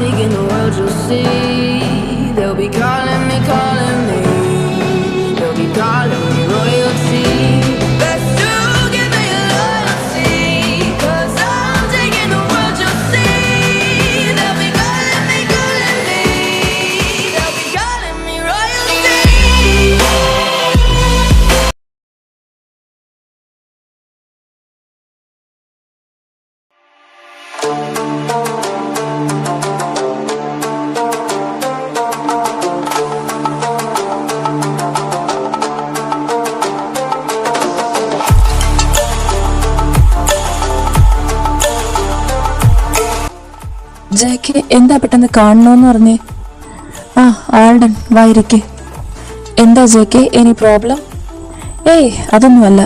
taking the world, you'll see. They'll be calling me, calling me. They'll be calling me royalty. Best to give me your loyalty, 'cause I'm taking the world, you'll see. They'll be calling me, calling me. They'll be calling me royalty. ജെക്ക് എന്താ പെട്ടെന്ന് കാണണോന്ന് പറഞ്ഞേ? ആ ആൾഡൻ വായിരിക്കെ. എന്താ ജെക്ക്, any problem? ഏയ് അതൊന്നുമല്ല.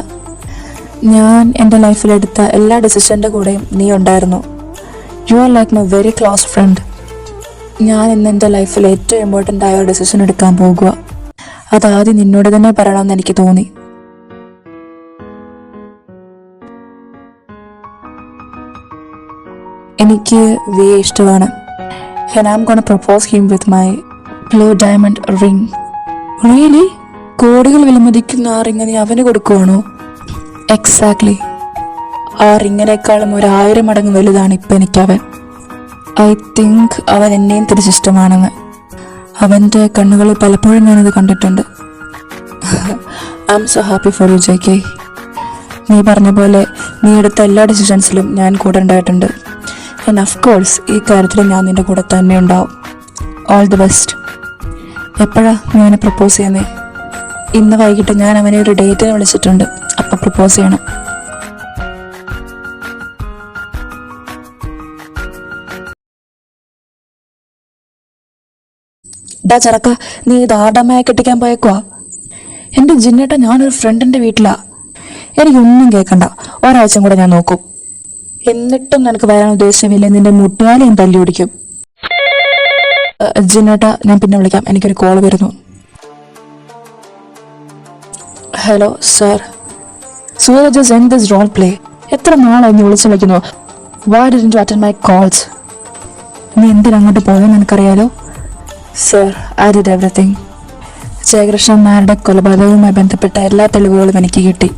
ഞാൻ എൻ്റെ ലൈഫിലെടുത്ത എല്ലാ ഡിസിഷൻ്റെ കൂടെയും നീ ഉണ്ടായിരുന്നു. You are like my very close friend. ഞാൻ ഇന്ന് എൻ്റെ ലൈഫിൽ ഏറ്റവും ഇമ്പോർട്ടൻ്റ് ആയ ഒരു ഡിസിഷൻ എടുക്കാൻ പോകുക. അതാദ്യം നിന്നോട് തന്നെ പറയണമെന്ന് എനിക്ക് തോന്നി. എനിക്ക് വിയെ ഇഷ്ടമാണ്. And I'm gonna propose him with my blue diamond ring. Really? കോടികൾ വിലമതിക്കുന്ന ആ റിങ് നീ അവന് കൊടുക്കുവാണോ? എക്സാക്ട്ലി. ആ റിങ്ങിനേക്കാളും 1000 മടങ്ങ് വലുതാണ് ഇപ്പം എനിക്കവൻ. ഐ തിങ്ക് അവൻ എന്നെയും തിരിച്ചിഷ്ടമാണെന്ന്. അവൻ്റെ കണ്ണുകളിൽ പലപ്പോഴും ഞാനത് കണ്ടിട്ടുണ്ട്. I am so happy for you JK. നീ പറഞ്ഞ പോലെ നീ എടുത്ത എല്ലാ ഡിസിഷൻസിലും ഞാൻ കൂടെ ഉണ്ടായിട്ടുണ്ട്. ആൻഡ് ഓഫ് കോഴ്സ് ഈ കാര്യത്തിൽ ഞാൻ നിൻ്റെ കൂടെ തന്നെ ഉണ്ടാവും. All the best. എപ്പോഴാ നീ അവനെ പ്രപ്പോസ് ചെയ്യുന്നേ? ഇന്ന് വൈകിട്ട് ഞാൻ അവനെ ഒരു ഡേറ്റിന് വിളിച്ചിട്ടുണ്ട്. അപ്പം പ്രപ്പോസ് ചെയ്യണം. ഡാ ചറക്ക, നീ ഇത് ആടമ്മയെ കെട്ടിക്കാൻ പോയേക്കുവാ? എൻ്റെ ജിന്നേട്ട, ഞാനൊരു ഫ്രണ്ടിൻ്റെ വീട്ടിലാ. എനിക്കൊന്നും കേൾക്കണ്ട. ഒരാഴ്ച കൂടെ ഞാൻ നോക്കും. എന്നിട്ടും നിനക്ക് വരാൻ ഉദ്ദേശമില്ല. നിന്റെ മുട്ടുകാലി ഞാൻ തല്ലി ഓടിക്കും. ജിന്നേട്ട, ഞാൻ പിന്നെ വിളിക്കാം. എനിക്കൊരു കോൾ വരുന്നു. Hello sir. Sooraj just end this role play. എത്ര നാളായി നീ വിളിച്ചു വിളിക്കുന്നു? Why didn't you attend my calls? നീ എന്തിനങ്ങോട്ട് പോയെന്ന് എനിക്കറിയാലോ. Sir, I did everything. Jayakrishnan നായരുടെ കൊലപാതകവുമായി ബന്ധപ്പെട്ട എല്ലാ തെളിവുകളും എനിക്ക് കിട്ടി.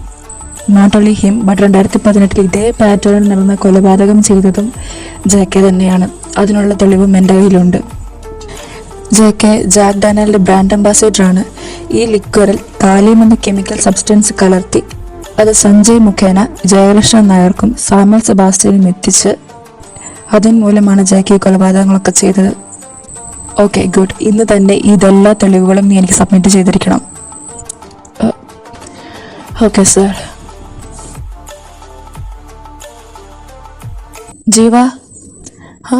നോട്ട് ഓൺലി ഹിം ബട്ട് 2018 ഇതേ പാറ്റേണിൽ നടന്ന കൊലപാതകം ചെയ്തതും ജെക്കെ തന്നെയാണ്. അതിനുള്ള തെളിവും എൻ്റെ കയ്യിലുണ്ട്. ജെക്കെ ജാക്ക് ഡാനിയലിൻ്റെ ബ്രാൻഡ് അംബാസിഡറാണ്. ഈ ലിക്വറിൽ താലിയം എന്ന കെമിക്കൽ സബ്സ്റ്റൻസ് കലർത്തി അത് സഞ്ജയ് മുഖേന ജയകൃഷ്ണൻ നായർക്കും സാമൽ സെബാസ്റ്റ്യനും എത്തിച്ച് അതിന് മൂലമാണ് ജെക്കെ കൊലപാതകങ്ങളൊക്കെ ചെയ്തത്. Okay good. ഇന്ന് തന്നെ ഇതെല്ലാ തെളിവുകളും നീ എനിക്ക് സബ്മിറ്റ് ചെയ്തിരിക്കണം. Okay sir. ജീവ, ആ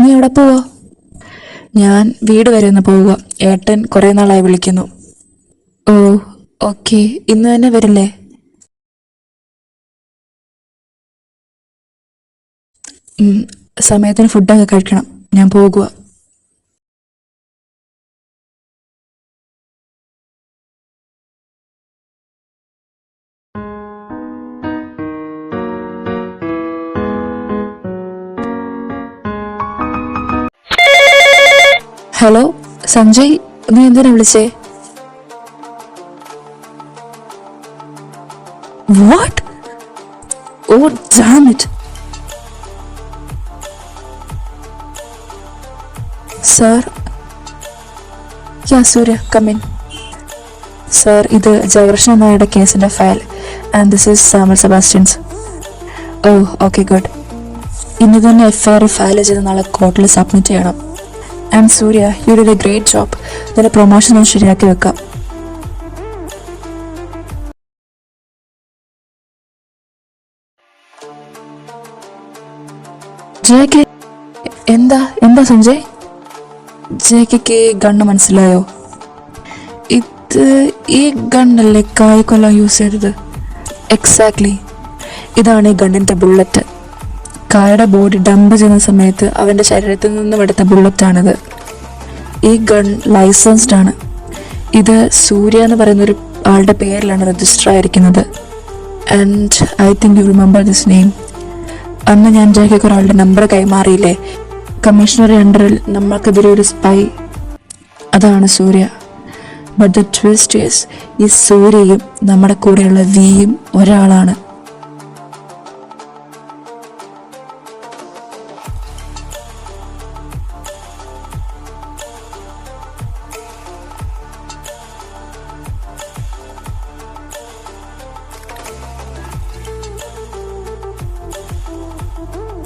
നീ എവിടെ പോവാ? ഞാൻ വീട് വരെ ഒന്ന് പോവുക. ഏട്ടൻ കുറേ നാളായി വിളിക്കുന്നു. ഓ ഓക്കെ. ഇന്ന് തന്നെ വരില്ലേ? സമയത്തിന് ഫുഡൊക്കെ കഴിക്കണം. ഞാൻ പോകുക. ഹലോ സഞ്ജയ്, നീ എന്തിനാ വിളിച്ചേ? What? Oh damn it. Sir, yeah Surya, come in. Sir, ഇത് ജയകൃഷ്ണൻ നായരുടെ കേസിന്റെ file and this is Samuel Sebastian's. Oh okay good. ഇന്ന് തന്നെ FIR ഫയൽ ചെയ്ത് നാളെ കോർട്ടിൽ സബ്മിറ്റ് ചെയ്യണം. And Surya, you did a great job. ഇതിന്റെ പ്രൊമോഷൻ ഒന്ന് ശരിയാക്കി വെക്കാം. ജെക്കെ, എന്താ സഞ്ജയ്? ജെക്കെ ഗണ്ണ് മനസ്സിലായോ? ഇത് ഈ ഗണ്ണല്ലേ കായ്ക്കൊല്ലം യൂസ് ചെയ്തത്? എക്സാക്ട്ലി. ഇതാണ് ഈ ഗണ്ണിന്റെ ബുള്ളറ്റ്. കായുടെ ബോഡി ഡംപ് ചെയ്യുന്ന സമയത്ത് അവൻ്റെ ശരീരത്തിൽ നിന്നും എടുത്ത ബുള്ളറ്റാണിത്. ഈ ഗൺ ലൈസൻസ്ഡ് ആണ്. ഇത് സൂര്യ എന്ന് പറയുന്നൊരു ആളുടെ പേരിലാണ് രജിസ്റ്റർ ആയിരിക്കുന്നത്. And I think you remember this name. അന്ന് ഞാൻ ജെക്കെ ഒരാളുടെ നമ്പർ കൈമാറിയില്ലേ? കമ്മീഷണറുടെ അണ്ടറിൽ നമ്മൾക്കെതിരെ ഒരു സ്പൈ, അതാണ് സൂര്യ. ബട്ട് ദ ട്വിസ്റ്റ് ഈസ്, ഈ സൂര്യയും നമ്മുടെ കൂടെയുള്ള വിയും ഒരാളാണ്.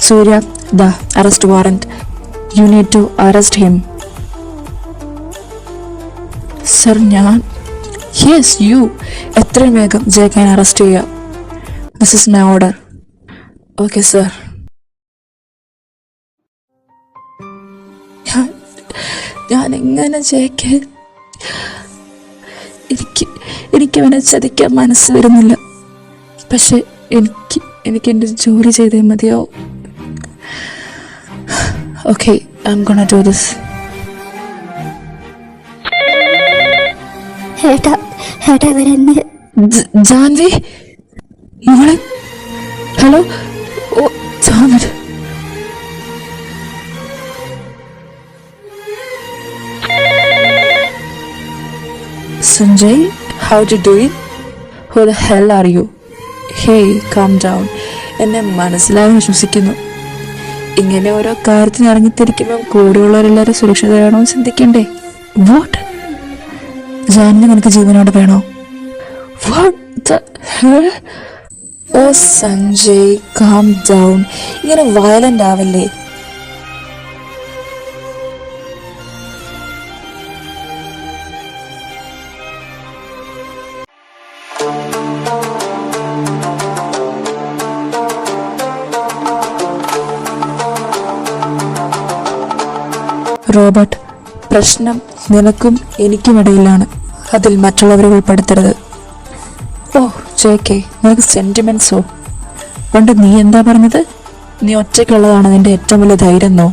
Surya, the arrest warrant. You need to arrest him. Sir, ഞാൻ യെസ് യു എത്രയും വേഗം ജയക്കാനെ അറസ്റ്റ് ചെയ്യുക. This is my order. Okay sir. ഞാൻ എങ്ങനെ ജയക്ക്, എനിക്ക് അവനെ ചതിക്കാൻ മനസ്സ് വരുന്നില്ല. പക്ഷെ എനിക്ക് എൻ്റെ ജോലി ചെയ്തേ മതിയാവും. Okay, I'm gonna do this. ഏട്ടാ വരുന്നു. ജാൻവി മോളെ, hello. Oh Janvi, Sanjay, how you doing? Who the hell are you? Hey, calm down. എന്നെ മനസ്സിലായി വിശ്വസിക്കുന്നു. ഇങ്ങനെ ഓരോ കാര്യത്തിന് ഇറങ്ങിത്തിരിക്കുമ്പോൾ കൂടെയുള്ളവരെല്ലാവരും സുരക്ഷിതരാണോ ചിന്തിക്കണ്ടേ? വാട്ട്? ജാൻവി നിനക്ക് ജീവനോട് വേണോ? ഓ സഞ്ജയ്, കാം ഡൗൺ. ഇങ്ങനെ വയലന്റ് ആവല്ലേ. റോബർട്ട്, പ്രശ്നം നിനക്കും എനിക്കുമിടയിലാണ്. അതിൽ മറ്റുള്ളവരെ ഉൾപ്പെടുത്തരുത്. ഓ ജെ.കെ, നിനക്ക് സെന്റിമെന്റ്സോ? പണ്ട് നീ എന്താ പറഞ്ഞത്? നീ ഒറ്റയ്ക്കുള്ളതാണ് നിന്റെ ഏറ്റവും വലിയ ധൈര്യം എന്നോ?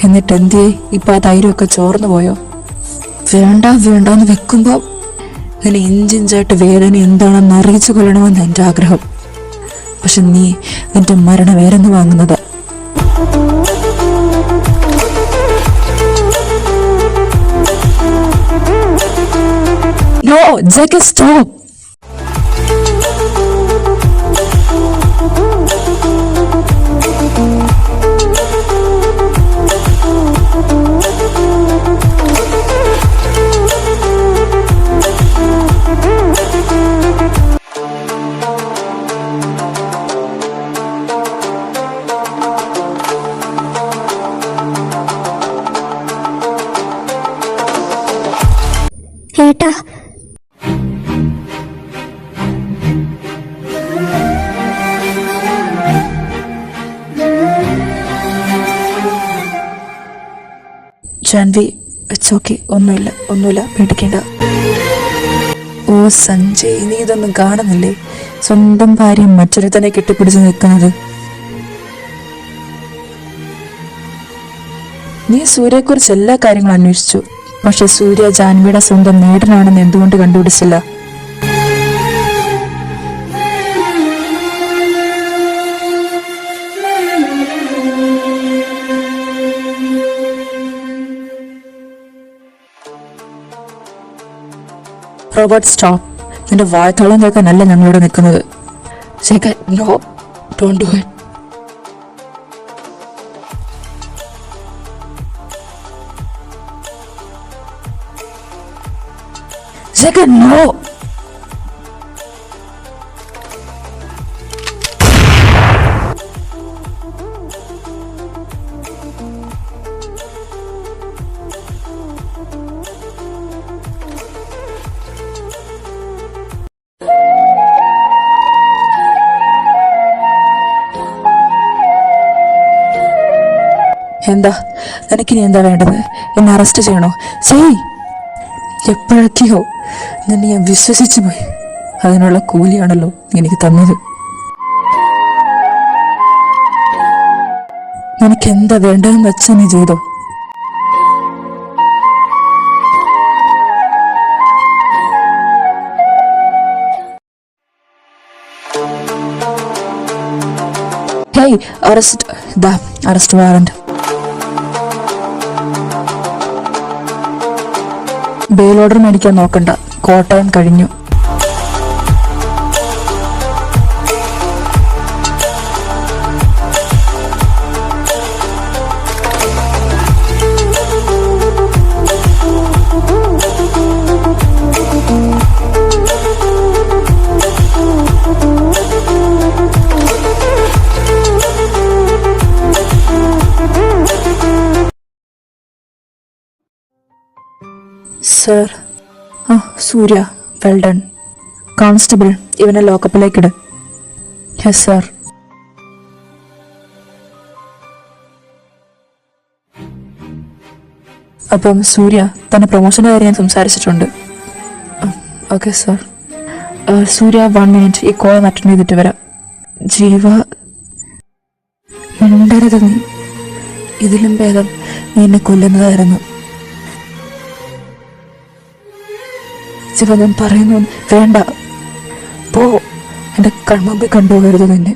എന്നിട്ട് എന്തിയെ ഇപ്പൊ ആ ധൈര്യമൊക്കെ ചോർന്നു പോയോ? വേണ്ടെന്ന് വെക്കുമ്പോ നിന്നെ ഇഞ്ചിഞ്ചായിട്ട് വേദന എന്താണെന്ന് അറിയിച്ചു കൊല്ലണമെന്ന് എൻ്റെ ആഗ്രഹം. പക്ഷെ നീ നിന്റെ മരണം വേറെന്ന് വാങ്ങുന്നത്. No, J.K, stop. ഏട്ടാ, ജാൻവി, ഇറ്റ്സ് ഓക്കെ. ഒന്നുമില്ല, പേടിക്കേണ്ട. ഓ സഞ്ജയ്, നീ ഇതൊന്നും കാണുന്നില്ലേ? സ്വന്തം ഭാര്യ മറ്റൊരു തന്നെ കെട്ടിപ്പിടിച്ച് നിൽക്കുന്നത്. നീ സൂര്യയെക്കുറിച്ച് എല്ലാ കാര്യങ്ങളും അന്വേഷിച്ചു. പക്ഷെ സൂര്യ ജാൻവിയുടെ സ്വന്തം നേടനാണെന്ന് എന്തുകൊണ്ട് കണ്ടുപിടിച്ചില്ല? Robert, stop. നിന്റെ വായത്തോളം കേൾക്കാനല്ല ഞങ്ങളിവിടെ നിൽക്കുന്നത്. No, don't do it. No. എന്താ നിനക്കിനി എന്താ വേണ്ടത്? എന്നെ അറസ്റ്റ് ചെയ്യണോ? എപ്പോഴൊക്കെയോ നിന്നെ ഞാൻ വിശ്വസിച്ചു പോയി. അതിനുള്ള കൂലിയാണല്ലോ എനിക്ക് തന്നത്. നിനക്ക് എന്താ വേണ്ടതെന്ന് വെച്ചാൽ നീ ചെയ്തോ. Hey, arrest warrant. Bail order മേടിക്കാൻ നോക്കണ്ട, കോട്ടയം കഴിഞ്ഞു. Sir, Surya, well done. Constable, ഇവനെ ലോക്കപ്പിലേക്കിട്. Yes sir. അപ്പം സൂര്യ, തന്നെ പ്രൊമോഷൻ്റെ കാര്യം ഞാൻ സംസാരിച്ചിട്ടുണ്ട്. Okay sir. സൂര്യ 1 മിനിറ്റ്, ഈ കോൾ അറ്റൻഡ് ചെയ്തിട്ട് വരാം. ജീവ, മിണ്ടരുത് നീ. ഇതിലും ഭേദം നീ എന്നെ കൊല്ലുന്നതായിരുന്നു. ജീവ, ഞാൻ പറയുന്നു, വേണ്ട, പോ. എന്റെ കൺമുമ്പിൽ കണ്ടുപോകരുത് നിന്നെ.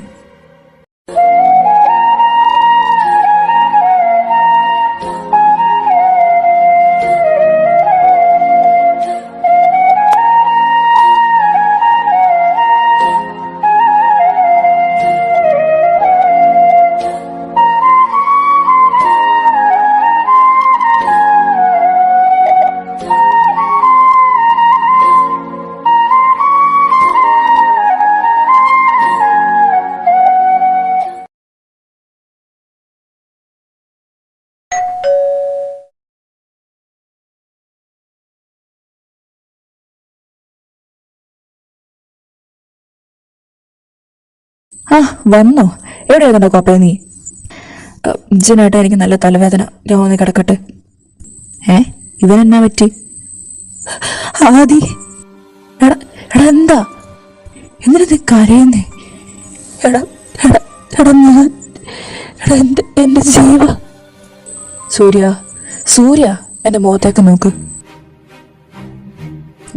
വന്നോ? എവിടെയായിരുന്നോ കോപ്പയ നീ? ജിനായിട്ട് എനിക്ക് നല്ല തലവേദന, ഞാൻ ഒന്ന് കിടക്കട്ടെ. ഇവനെന്നാ പറ്റി? ആദി, എടാ എടാ, എന്താ എന്തിനാ നീ കരയുന്നേ? എടാ എടാ എടാ ഞാൻ എടാ എന്റെ ജീവ. സൂര്യ, സൂര്യ, എന്റെ മുഖത്തേക്ക് നോക്ക്.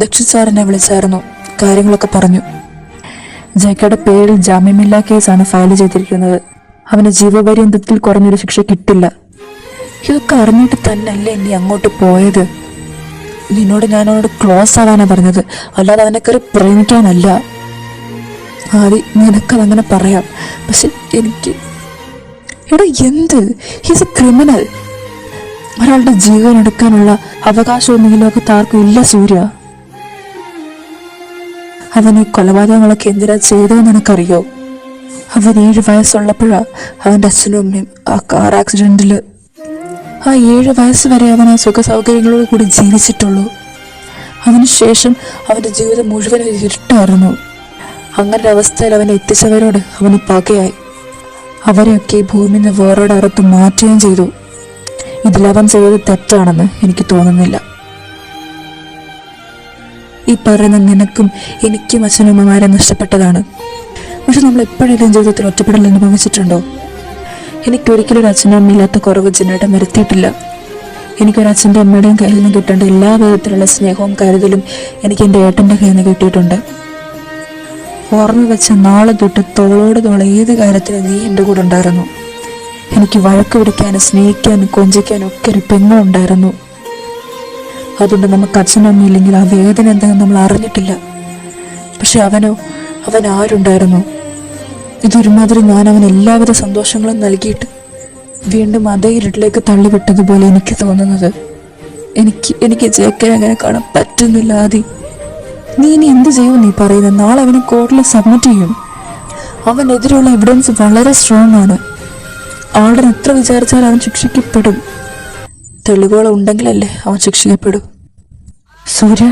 ദക്ഷിത് സാറിനെ വിളിച്ചായിരുന്നു, കാര്യങ്ങളൊക്കെ പറഞ്ഞു. ജയക്കയുടെ പേരിൽ ജാമ്യമില്ലാ കേസാണ് ഫയൽ ചെയ്തിരിക്കുന്നത്. അവന് ജീവപര്യന്തത്തിൽ കുറഞ്ഞൊരു ശിക്ഷ കിട്ടില്ല. ഇതൊക്കെ അറിഞ്ഞിട്ട് തന്നെയല്ലേ നീ അങ്ങോട്ട് പോയത്? നിന്നോട് ഞാനവനോട് ക്ലോസ് ആവാനാ പറഞ്ഞത്, അല്ലാതെ അവനെ കയറി പ്രേമിക്കാനല്ല. ആദ്യം നിനക്കതങ്ങനെ പറയാം, പക്ഷെ എനിക്ക് എടാ എന്ത്, ഹീസ് എ ക്രിമിനൽ. ഒരാളുടെ ജീവൻ എടുക്കാനുള്ള അവകാശമൊന്നും ഈ ലോകത്ത് ആർക്കും ഇല്ല സൂര്യ. അവൻ ഈ കൊലപാതകങ്ങളൊക്കെ എന്തിനാ ചെയ്തതെന്ന് എനിക്കറിയോ? അവൻ 7 വയസ്സുള്ളപ്പോഴാ അവൻ്റെ അച്ഛനും അമ്മയും ആ കാർ ആക്സിഡന്റില്. ആ 7 വയസ്സ് വരെ അവൻ ആ സുഖ സൗകര്യങ്ങളോട് കൂടി ജീവിച്ചിട്ടുള്ളൂ. അതിനുശേഷം അവൻ്റെ ജീവിതം മുഴുവനും ഇരുട്ടായിരുന്നു. അങ്ങനെ അവസ്ഥയിൽ അവനെ എത്തിച്ചവരോട് അവന് പകയായി. അവരെയൊക്കെ ഈ ഭൂമിയിൽ നിന്ന് വേറോട് അറുത്ത് മാറ്റുകയും ചെയ്തു. ഇതിലവൻ ചെയ്തത് തെറ്റാണെന്ന് എനിക്ക് തോന്നുന്നില്ല. ഈ പറയുന്ന നിനക്കും എനിക്കും അച്ഛനമ്മമാരെ നഷ്ടപ്പെട്ടതാണ്. പക്ഷെ നമ്മൾ എപ്പോഴെങ്കിലും ജീവിതത്തിൽ ഒറ്റപ്പെടൽ അനുഭവിച്ചിട്ടുണ്ടോ? എനിക്കൊരിക്കലും ഒരു അച്ഛനും അമ്മയില്ലാത്ത കുറവ് ജിനേട്ടൻ വരുത്തിയിട്ടില്ല. എനിക്കൊരു അച്ഛൻ്റെ അമ്മയുടെയും കയ്യിൽ നിന്ന് കിട്ടേണ്ട എല്ലാ വിധത്തിലുള്ള സ്നേഹവും കരുതലും എനിക്ക് എൻ്റെ ഏട്ടൻ്റെ കയ്യിൽ നിന്ന് കിട്ടിയിട്ടുണ്ട്. ഓർമ്മ വെച്ച നാളെ തൊട്ട് തോളോട് തോള ഏത് കാര്യത്തിലും നീ എൻ്റെ കൂടെ ഉണ്ടായിരുന്നു. എനിക്ക് വഴക്ക് പിടിക്കാനും സ്നേഹിക്കാനും കൊഞ്ചിക്കാനും ഒക്കെ ഒരു പെങ്ങളുണ്ടായിരുന്നു. അതുകൊണ്ട് നമുക്ക് അച്ഛനമ്മയില്ലെങ്കിൽ ആ വേദന എന്താണെന്ന് നമ്മൾ അറിഞ്ഞിട്ടില്ല. പക്ഷെ അവൻ ആരുണ്ടായിരുന്നു? ഇതൊരുമാതിരി ഞാൻ അവന് എല്ലാവിധ സന്തോഷങ്ങളും നൽകിയിട്ട് വീണ്ടും അതേ ഇരുട്ടിലേക്ക് തള്ളിവിട്ടതുപോലെ എനിക്ക് തോന്നുന്നത്. എനിക്ക് ജയിക്കാൻ അങ്ങനെ കാണാൻ പറ്റുന്നില്ല. ആദി, നീ ഇനി എന്ത് ചെയ്യും? നീ പറയുന്നത് നാളെ അവന് കോർട്ടിൽ സബ്മിറ്റ് ചെയ്യും. അവനെതിരെയുള്ള എവിഡൻസ് വളരെ സ്ട്രോങ് ആണ്. ആളുടെ എത്ര വിചാരിച്ചാൽ അവൻ ശിക്ഷിക്കപ്പെടും. തെളിവുകൾ ഉണ്ടെങ്കിലല്ലേ അവൻ ശിക്ഷിക്കപ്പെടും. സൂര്യ,